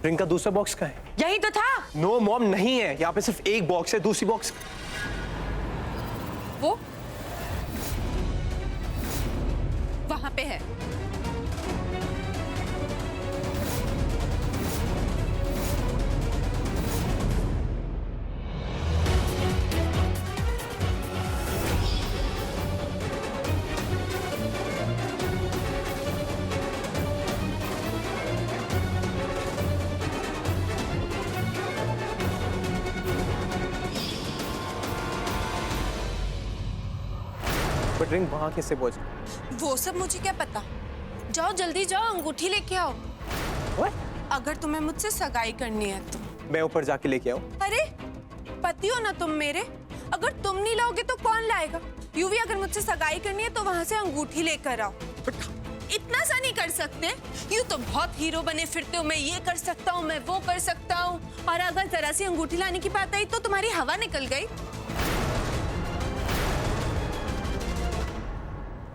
Ring का दूसरा box कहाँ है? यही तो था। नो मॉम, नहीं है, यहाँ पे सिर्फ एक बॉक्स है। दूसरी बॉक्स वो वहां पे है। बट रिंग वहां कैसे पहुंची? वो सब मुझे क्या पता। जाओ जल्दी जाओ, अंगूठी लेके आओ। What? अगर तुम्हें मुझसे सगाई करनी है तो। मैं ऊपर जाके लेके आऊं? अरे पति हो ना तुम मेरे, अगर तुम नहीं लाओगे तो कौन लाएगा? यूवी, अगर मुझसे सगाई करनी है तो वहां से अंगूठी लेकर आओ। इतना सा नहीं कर सकते? यूं तो बहुत हीरो बने फिरते हो, मैं ये कर सकता हूँ, मैं वो कर सकता हूँ, और अगर जरा सी अंगूठी लाने की बात आई तो तुम्हारी हवा निकल गई।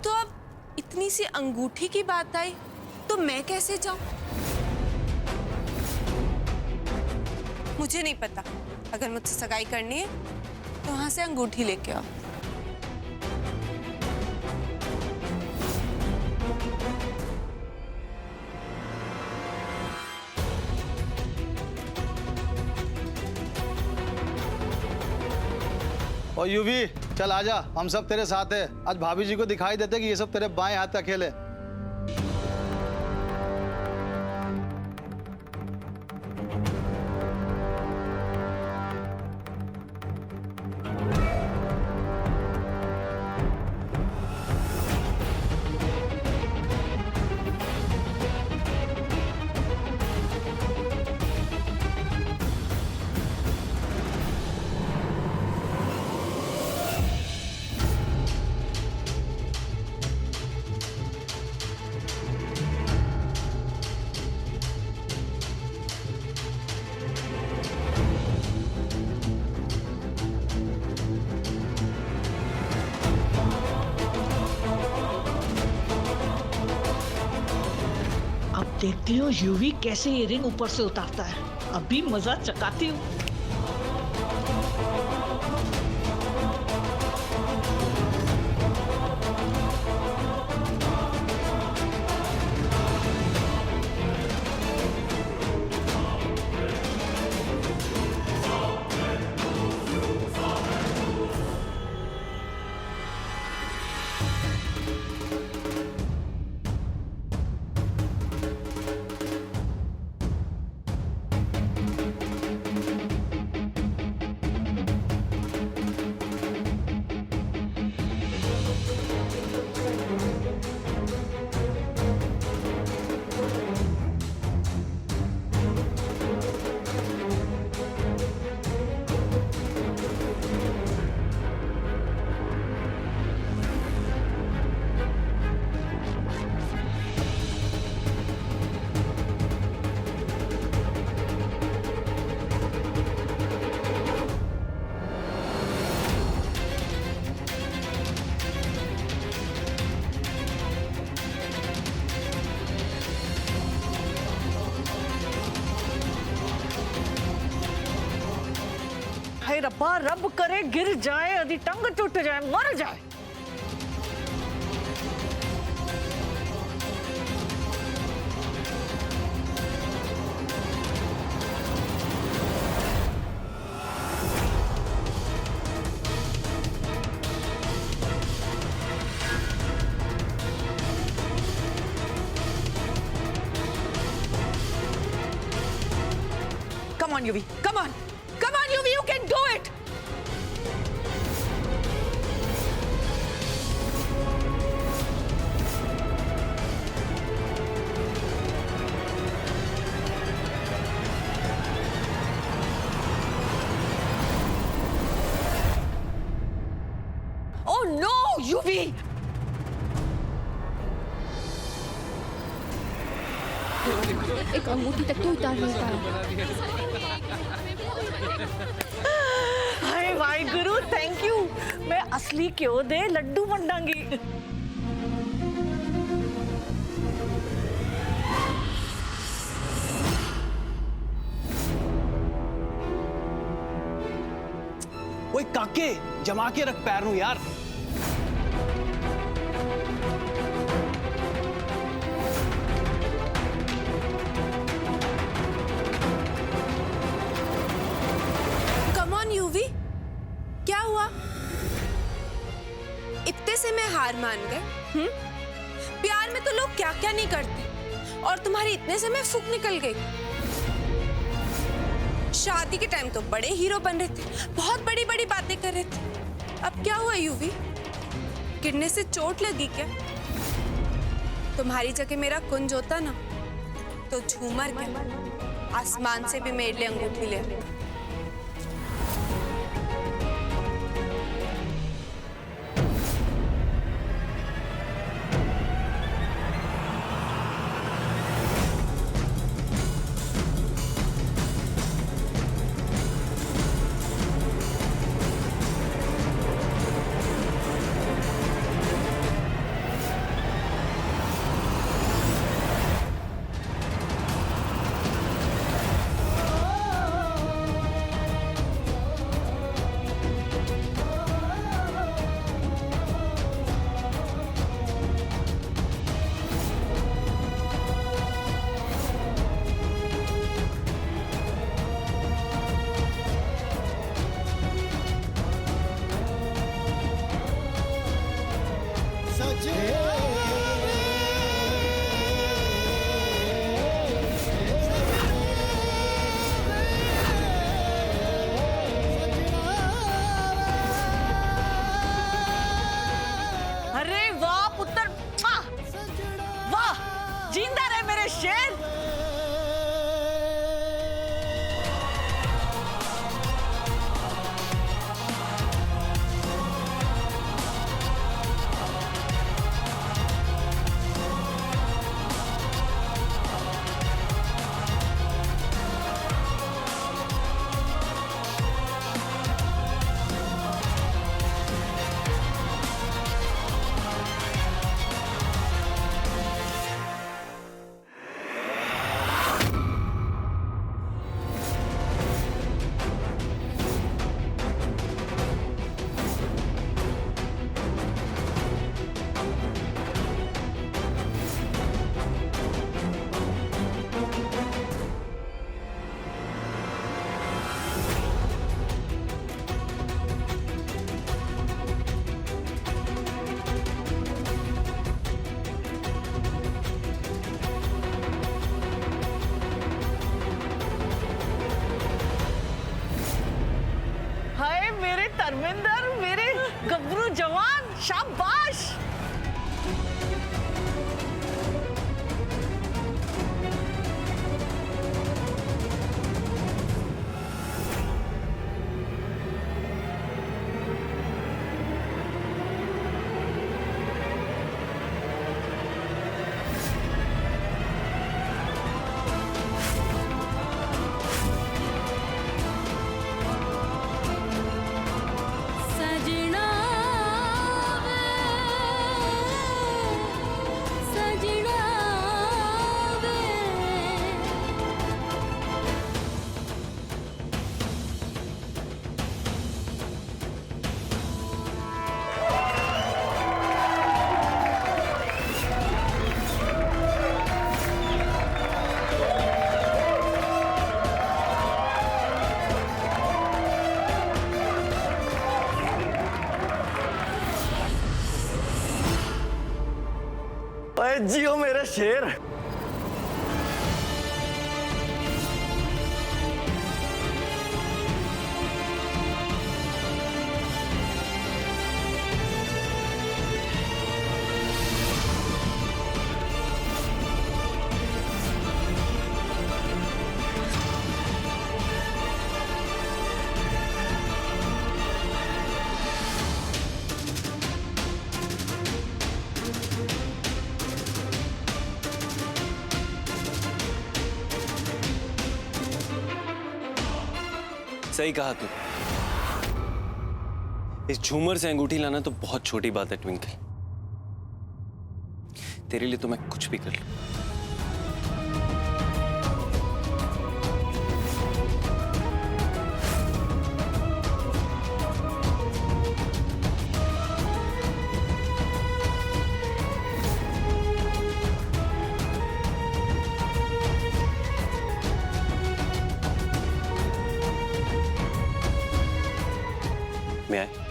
तो अब इतनी सी अंगूठी की बात आई तो मैं कैसे जाऊं? मुझे नहीं पता। अगर मुझसे सगाई करनी है तो वहां से अंगूठी लेके आओ। और यूवी, चल आजा, हम सब तेरे साथ है। आज भाभी जी को दिखाई देते कि ये सब तेरे बाएं हाथ का खेल है। अब देखती हूँ यूवी कैसे ये रिंग ऊपर से उतारता है। अभी मजा चकाती हूँ। हाय रब्बा, रब करे गिर जाए, यदि टंग टूट जाए, मर जाए। Come on, Yuvi. Come on. Come on, Yuvi. You can do it. Oh no, Yuvi. एक अंगूठी तक तो उतार नहीं पाया। हाय वाई गुरु, थैंक यू। मैं असली क्यों दे लड्डू मंडांगी। ओए काके, जमा के रख पैर नू यार। कम ऑन यूवी, क्या हुआ? इतने से मैं हार मान गए? प्यार में तो लोग क्या क्या नहीं करते, और तुम्हारी इतने से मैं फूक निकल गई। शादी के टाइम तो बड़े हीरो बन रहे थे, बहुत बड़ी बड़ी बातें कर रहे थे। अब क्या हुआ यूवी? गिरने से चोट लगी क्या? तुम्हारी जगह मेरा कुंज होता ना, तो झूमर क्या, आसमान से भी मेरे लिए अंगूठी ले आता। अरे वाह पुत्र, वाह, जिंदा रहे मेरे शेर। हाय मेरे धर्मेंद्र, मेरे गबरू जवान, शाबाश। सजना वे, सजना वे। ओए जियो मेरे शेर। सही कहा तू। इस झूमर से अंगूठी लाना तो बहुत छोटी बात है ट्विंकल। तेरे लिए तो मैं कुछ भी कर लूं। मैं आए।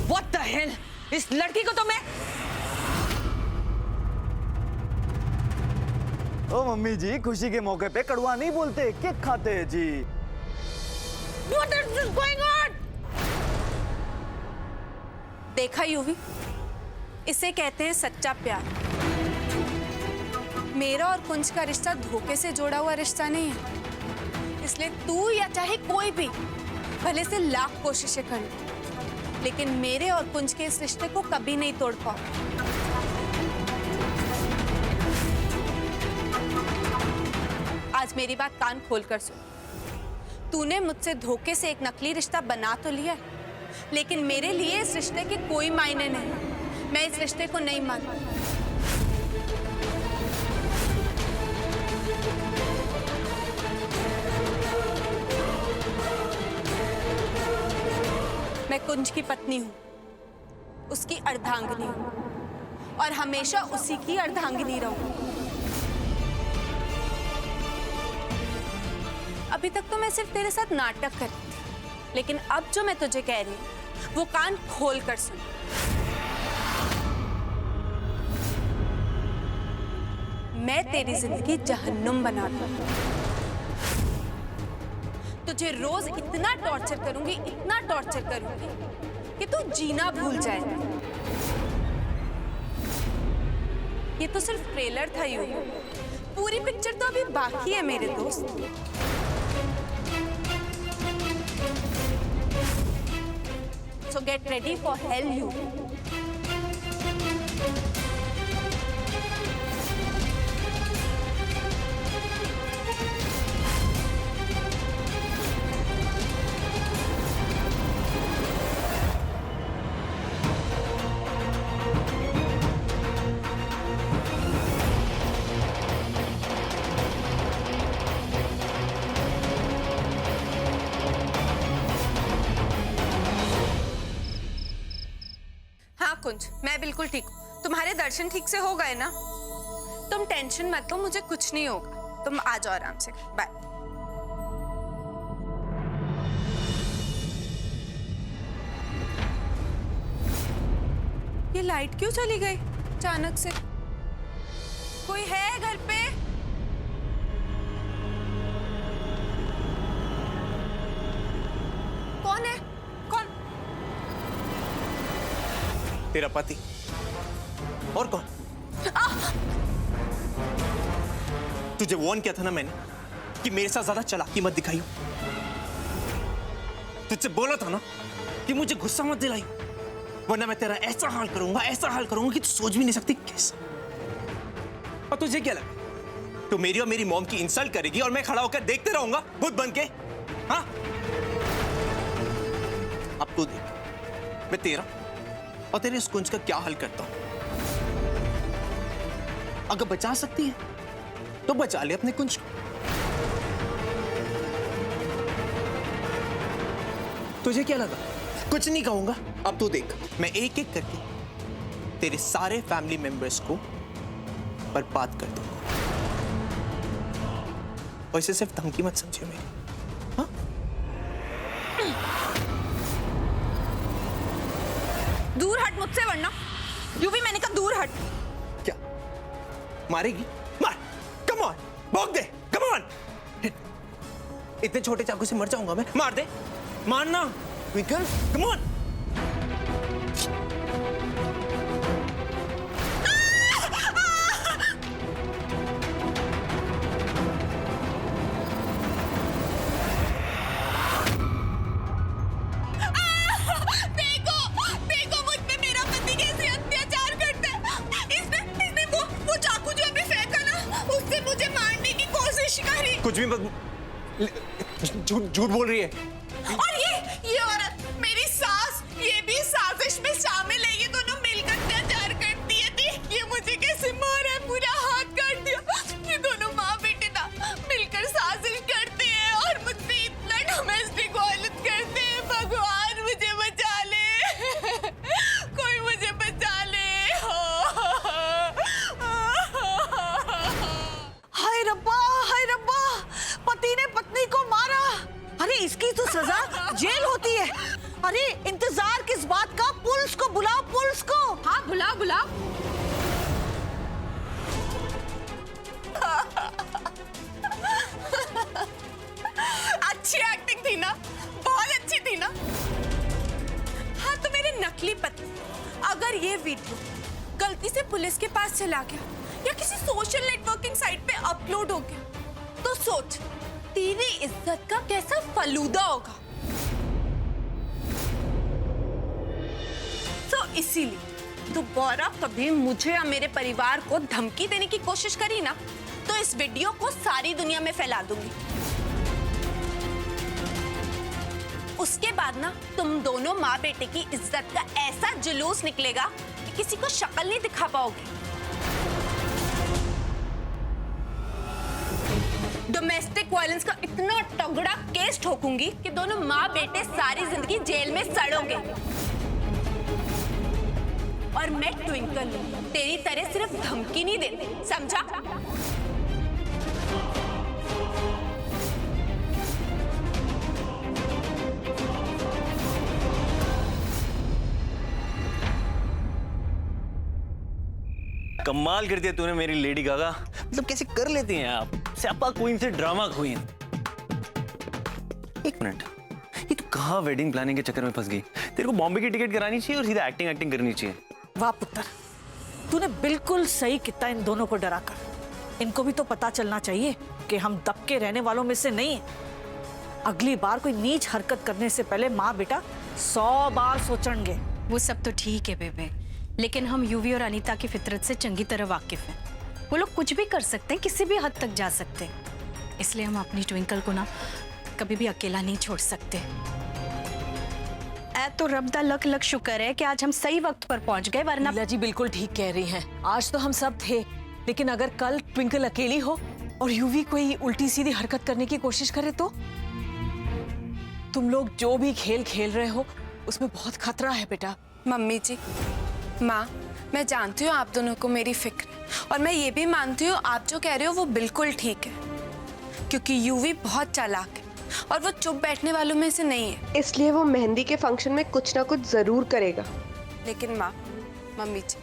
What the hell? इस लड़की को तो मैं ओ मम्मी जी, खुशी के मौके पे कड़वा नहीं बोलते, केक खाते हैं जी। What is this going on? देखा यूवी, इसे कहते हैं सच्चा प्यार। मेरा और कुंज का रिश्ता धोखे से जोड़ा हुआ रिश्ता नहीं है। इसलिए तू या चाहे कोई भी भले से लाख कोशिशें कर ले, लेकिन मेरे और कुंज के इस रिश्ते को कभी नहीं तोड़ पाओ। आज मेरी बात कान खोल कर सुन। तूने मुझसे धोखे से एक नकली रिश्ता बना तो लिया, लेकिन मेरे लिए इस रिश्ते के कोई मायने नहीं। मैं इस रिश्ते को नहीं मानती। मैं कुंज की पत्नी हूँ, उसकी अर्धांगिनी हूँ और हमेशा उसी की अर्धांगिनी रहूंगी। अभी तक तो मैं सिर्फ तेरे साथ नाटक कर रही थी, लेकिन अब जो मैं तुझे कह रही हूँ वो कान खोल कर सुन। मैं तेरी जिंदगी जहन्नुम बना दूंगी। तुझे रोज इतना टॉर्चर करूंगी, इतना टॉर्चर करूंगी कि तू जीना भूल जाए। ये तो सिर्फ ट्रेलर था यूं, पूरी पिक्चर तो अभी बाकी है मेरे दोस्त। So get ready for hell, you. कुंज, मैं बिल्कुल ठीक हूँ। तुम्हारे दर्शन ठीक से हो गए ना? तुम टेंशन मत लो, मुझे कुछ नहीं होगा। तुम आ जाओ आराम से। बाय। ये लाइट क्यों चली गई अचानक से? कोई है घर पे? कौन है? कौन? तेरा पति। और कौन? तुझे वार्न किया था ना मैंने कि मेरे साथ ज्यादा चालाकी मत दिखाइयो। तुझसे बोला था ना कि मुझे गुस्सा मत दिलाइयो, वरना मैं तेरा ऐसा हाल करूंगा कि तू सोच भी नहीं सकती कैसा। और तुझे क्या लगा तू मेरी और मेरी मॉम की इंसल्ट करेगी और मैं खड़ा होकर देखते रहूंगा भूत बन के? हाँ, अब तू देख मैं तेरा और तेरे इस कुंज का क्या हल करता हूं। अगर बचा सकती है तो बचा ले अपने कुंज को। तुझे क्या लगा कुछ नहीं कहूंगा? अब तू देख मैं एक एक करके तेरे सारे फैमिली मेंबर्स को बर्बाद कर दूंगा। और इसे सिर्फ धमकी मत समझिए मेरी। हाँ? दूर हट मुझसे, वरना यूवी मैंने कहा दूर हट। क्या मारेगी? मार, कम ऑन, भोग दे, कम ऑन। इतने छोटे चाकू से मर जाऊंगा मैं? मार दे, मारना ट्विंकल, कम ऑन। कुछ भी मत झूठ बोल रही है। और ये औरत मेरी सास, ये भी साजिश में शामिल है। ये दोनों मिलकर अत्याचार करती है। देखिए मुझे कैसे मारा है, पूरा हाथ काट दिया। ये दोनों माँ बेटे ना मिलकर साजिश करते हैं और मुझ पे इतना डोमेस्टिक वायलेंस करते हैं। भगवान मुझे बचा ले, कोई मुझे बचा ले। हाय रब्बा, पति ने पत्नी को मारा। अरे इसकी तो सजा जेल होती है। अरे इंतजार किस बात का? पुलिस को बुलाओ, पुलिस को। हाँ बुलाओ बुलाओ। अच्छी एक्टिंग थी ना, बहुत अच्छी थी ना। हाँ तो मेरे नकली पति, अगर ये वीडियो गलती से पुलिस के पास चला गया या किसी सोशल नेटवर्किंग साइट पे अपलोड हो गया तो सोच तेरी इज्जत का कैसा फलूदा होगा। तो इसीलिए दोबारा कभी मुझे या मेरे परिवार को धमकी देने की कोशिश करी ना तो इस वीडियो को सारी दुनिया में फैला दूंगी। उसके बाद ना तुम दोनों माँ बेटे की इज्जत का ऐसा जुलूस निकलेगा कि किसी को शक्ल नहीं दिखा पाओगे। डोमेस्टिक वायलेंस का इतना तगड़ा केस ठोकूंगी कि दोनों माँ बेटे सारी जिंदगी जेल में सड़ोगे। और मैं ट्विंकल तेरी तरह सिर्फ धमकी नहीं देती, समझा? कमाल कर दिया तूने मेरी लेडी गागा। मतलब कैसे कर लेती हैं आप? स्यापा क्वीन से ड्रामा क्वीन। एक मिनट, ये तू कहाँ वेडिंग प्लानिंग के चक्कर में फंस गई? तेरे को बॉम्बे की टिकट करानी चाहिए और सीधा एक्टिंग करनी चाहिए। वाह पुत्र, तूने बिल्कुल सही किया इन दोनों को डरा कर। इनको भी तो पता चलना चाहिए कि हम दबके रहने वालों में से नहीं हैं। अगली बार कोई नीच हरकत करने से पहले माँ बेटा 100 बार सोचेंगे। वो सब तो ठीक है बेबे, लेकिन हम यूवी और अनीता की फितरत से चंगी तरह वाकिफ हैं। वो लोग कुछ भी कर सकते हैं, किसी भी हद तक जा सकते हैं। इसलिए हम अपनी ट्विंकल को ना कभी भी अकेला नहीं छोड़ सकते। तो रब दा लख लख शुक्र है कि आज हम सही वक्त पर पहुंच गए, वरना लीला जी बिल्कुल ठीक कह रही हैं। आज तो हम सब थे, लेकिन अगर कल ट्विंकल अकेली हो और यूवी कोई उल्टी सीधी हरकत करने की कोशिश करे तो? तुम लोग जो भी खेल खेल रहे हो उसमें बहुत खतरा है बेटा। मम्मी जी, माँ, मैं जानती हूँ आप दोनों को मेरी फिक्र है और मैं ये भी मानती हूँ आप जो कह रहे हो वो बिल्कुल ठीक है, क्योंकि यूवी बहुत चालाक है और वो चुप बैठने वालों में से नहीं है। इसलिए वो मेहंदी के फंक्शन में कुछ ना कुछ जरूर करेगा। लेकिन माँ, मम्मी जी,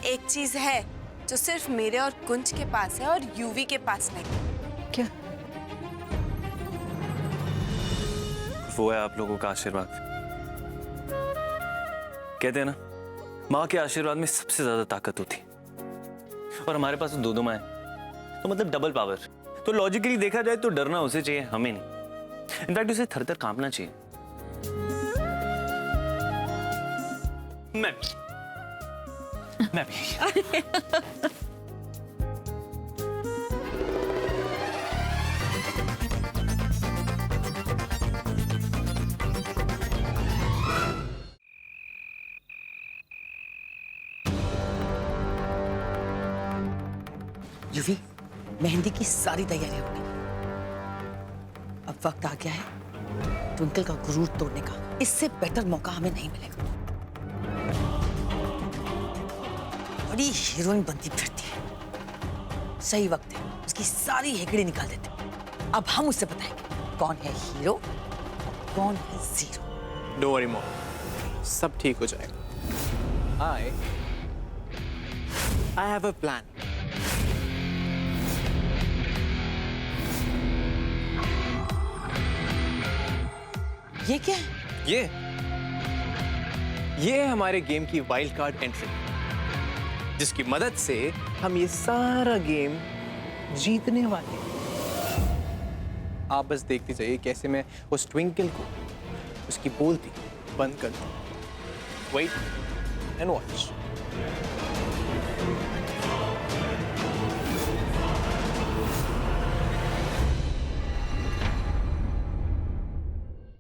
एक चीज है जो सिर्फ मेरे और कुंज के पास है और यूवी के पास नहीं। क्या? वो है आप लोगों का आशीर्वाद। कहते हैं ना, माँ के आशीर्वाद में सबसे ज्यादा ताकत होती है। और हमारे पास तो दो माँ है, तो मतलब डबल पावर। तो लॉजिकली देखा जाए तो डरना उसे चाहिए, हमें नहीं। इनफैक्ट उसे थर थर कांपना चाहिए। मैं भी यूवी, मेहंदी की सारी तैयारी होगी। अब वक्त आ गया है ट्विंकल का गुरूर तोड़ने का। इससे बेटर मौका हमें नहीं मिलेगा। बड़ी हीरोइन बनती फिरती है। सही वक्त है उसकी सारी हेकड़ी निकाल देते। अब हम उससे बताएंगे कौन है हीरो, कौन है जीरो। डोंट वरी मॉम, सब ठीक हो जाएगा। I have a plan. ये क्या है? ये है हमारे गेम की वाइल्ड कार्ड एंट्री, जिसकी मदद से हम ये सारा गेम जीतने वाले हैं। आप बस देखते जाइए कैसे मैं उस ट्विंकल को उसकी बोलती बंद कर दूं। Wait and watch.